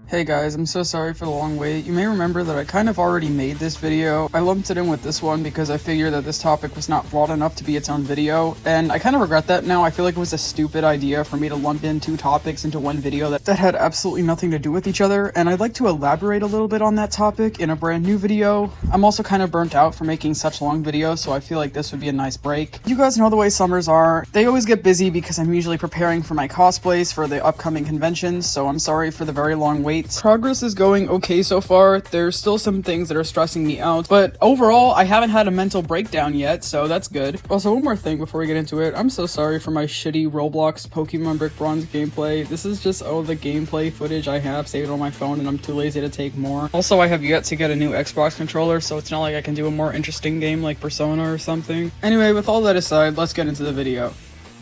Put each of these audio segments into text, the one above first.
Hey guys, I'm so sorry for the long wait. You may remember that I kind of already made this video. I lumped it in with this one because I figured that this topic was not broad enough to be its own video, and I kind of regret that now. I feel like it was a stupid idea for me to lump in two topics into one video that had absolutely nothing to do with each other, and I'd like to elaborate a little bit on that topic in a brand new video. I'm also kind of burnt out from making such long videos, so I feel like this would be a nice break. You guys know the way summers are. They always get busy because I'm usually preparing for my cosplays for the upcoming conventions, so I'm sorry for the very long wait. Progress is going okay so far. There's still some things that are stressing me out, but overall, I haven't had a mental breakdown yet, so that's good. Also, one more thing before we get into it. I'm so sorry for my shitty Roblox Pokemon Brick Bronze gameplay. This is just all the gameplay footage I have saved on my phone, and I'm too lazy to take more. Also, I have yet to get a new Xbox controller, so it's not like I can do a more interesting game like Persona or something. Anyway, with all that aside, let's get into the video.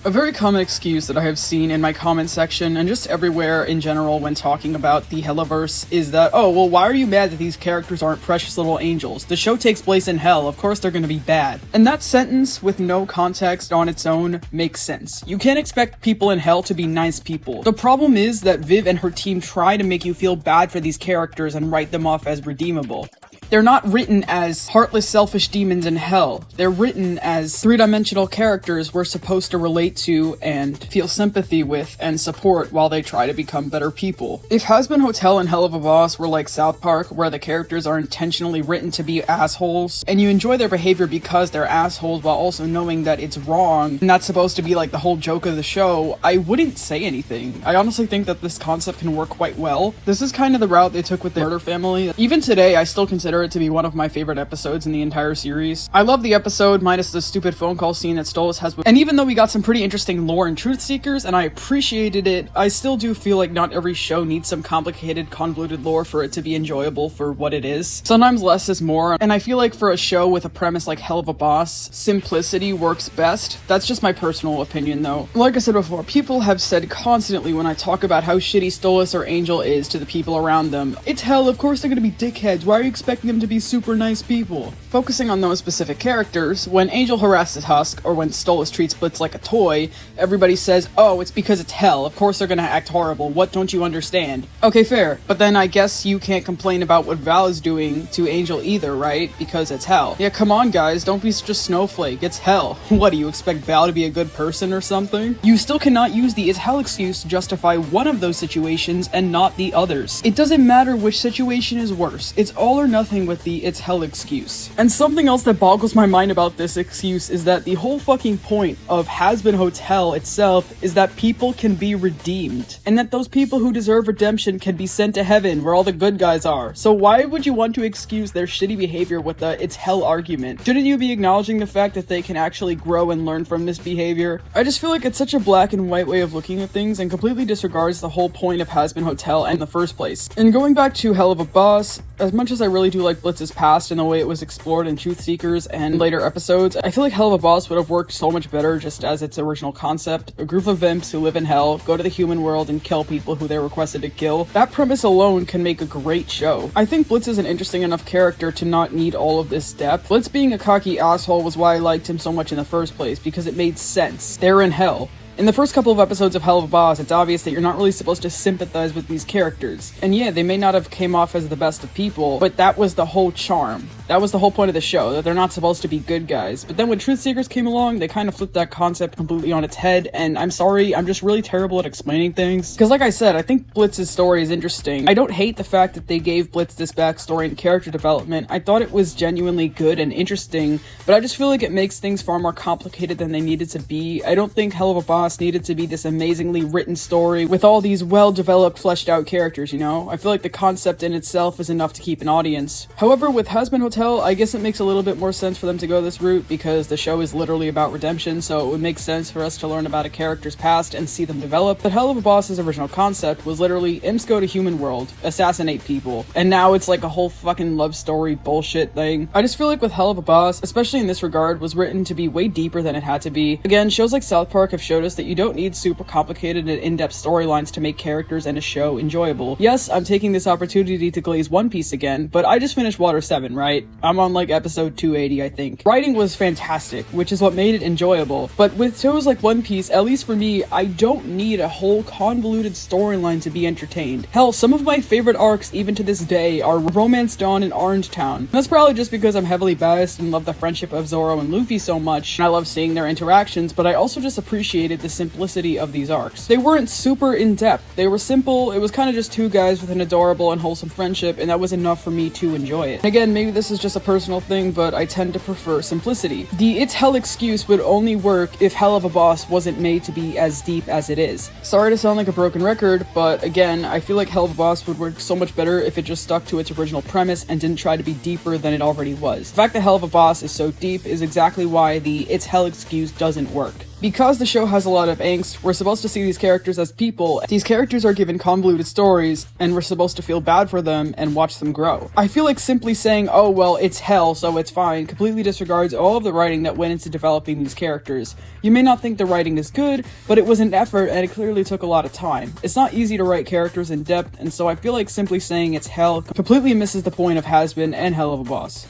A very common excuse that I have seen in my comment section and just everywhere in general when talking about the Helliverse is that, oh, well, why are you mad that these characters aren't precious little angels? The show takes place in hell, of course they're gonna be bad. And that sentence, with no context on its own, makes sense. You can't expect people in hell to be nice people. The problem is that Viv and her team try to make you feel bad for these characters and write them off as redeemable. They're not written as heartless, selfish demons in hell. They're written as three-dimensional characters we're supposed to relate to and feel sympathy with and support while they try to become better people. If Hazbin Hotel and Hell of a Boss were like South Park, where the characters are intentionally written to be assholes, and you enjoy their behavior because they're assholes while also knowing that it's wrong, and that's supposed to be like the whole joke of the show, I wouldn't say anything. I honestly think that this concept can work quite well. This is kind of the route they took with the Murder Family. Even today, I still consider it to be one of my favorite episodes in the entire series. I love the episode, minus the stupid phone call scene that Stolas has with, and even though we got some pretty interesting lore and truth seekers, and I appreciated it, I still do feel like not every show needs some complicated, convoluted lore for it to be enjoyable for what it is. Sometimes less is more, and I feel like for a show with a premise like Hell of a Boss, simplicity works best. That's just my personal opinion though. Like I said before, people have said constantly when I talk about how shitty Stolas or Angel is to the people around them, it's hell, of course they're gonna be dickheads, why are you expecting them to be super nice people? Focusing on those specific characters, when Angel harasses Husk, or when Stolas treats Blitz like a toy, everybody says, oh, it's because it's hell, of course they're gonna act horrible, what don't you understand? Okay, fair, but then I guess you can't complain about what Val is doing to Angel either, right? Because it's hell. Yeah, come on guys, don't be such a snowflake, it's hell. What, do you expect Val to be a good person or something? You still cannot use the it's hell excuse to justify one of those situations and not the others. It doesn't matter which situation is worse, it's all or nothing with the it's hell excuse. And something else that boggles my mind about this excuse is that the whole fucking point of Hazbin Hotel itself is that people can be redeemed, and that those people who deserve redemption can be sent to heaven where all the good guys are. So why would you want to excuse their shitty behavior with the it's hell argument? Shouldn't you be acknowledging the fact that they can actually grow and learn from this behavior? I just feel like it's such a black and white way of looking at things and completely disregards the whole point of Hazbin Hotel in the first place. And going back to Hell of a Boss, as much as I really do like Blitz's past and the way it was explored in Truth Seekers and later episodes, I feel like Hell of a Boss would have worked so much better just as its original concept. A group of vamps who live in hell, go to the human world and kill people who they're requested to kill. That premise alone can make a great show. I think Blitz is an interesting enough character to not need all of this depth. Blitz being a cocky asshole was why I liked him so much in the first place, because it made sense. They're in hell. In the first couple of episodes of Hell of a Boss, it's obvious that you're not really supposed to sympathize with these characters. And yeah, they may not have came off as the best of people, but that was the whole charm. That was the whole point of the show, that they're not supposed to be good guys. But then when Truth Seekers came along, they kind of flipped that concept completely on its head, and I'm sorry, I'm just really terrible at explaining things. Because like I said, I think Blitz's story is interesting. I don't hate the fact that they gave Blitz this backstory and character development. I thought it was genuinely good and interesting, but I just feel like it makes things far more complicated than they needed to be. I don't think Hell of a Boss needed to be this amazingly written story with all these well-developed, fleshed-out characters, you know? I feel like the concept in itself is enough to keep an audience. However, with Hazbin Hotel, I guess it makes a little bit more sense for them to go this route because the show is literally about redemption, so it would make sense for us to learn about a character's past and see them develop. But Hell of a Boss's original concept was literally imps go to human world, assassinate people, and now it's like a whole fucking love story bullshit thing. I just feel like with Hell of a Boss, especially in this regard, was written to be way deeper than it had to be. Again, shows like South Park have showed us that you don't need super complicated and in-depth storylines to make characters and a show enjoyable. Yes, I'm taking this opportunity to glaze One Piece again, but I just finished Water 7, right? right? I'm on like episode 280, I think. Writing was fantastic, which is what made it enjoyable. But with shows like One Piece, at least for me, I don't need a whole convoluted storyline to be entertained. Hell, some of my favorite arcs, even to this day, are Romance Dawn and Orange Town. That's probably just because I'm heavily biased and love the friendship of Zoro and Luffy so much, and I love seeing their interactions, but I also just appreciated the simplicity of these arcs. They weren't super in-depth, they were simple, it was kind of just two guys with an adorable and wholesome friendship, and that was enough for me to enjoy it. And again, maybe this is just a personal thing, but I tend to prefer simplicity. The "it's hell" excuse would only work if Hell of a Boss wasn't made to be as deep as it is. Sorry to sound like a broken record, but again, I feel like Hell of a Boss would work so much better if it just stuck to its original premise and didn't try to be deeper than it already was. The fact that Hell of a Boss is so deep is exactly why the "it's hell" excuse doesn't work. Because the show has a lot of angst, we're supposed to see these characters as people. These characters are given convoluted stories, and we're supposed to feel bad for them and watch them grow. I feel like simply saying, oh well, it's hell, so it's fine, completely disregards all of the writing that went into developing these characters. You may not think the writing is good, but it was an effort and it clearly took a lot of time. It's not easy to write characters in depth, and so I feel like simply saying it's hell completely misses the point of Has Been and Hell of a Boss.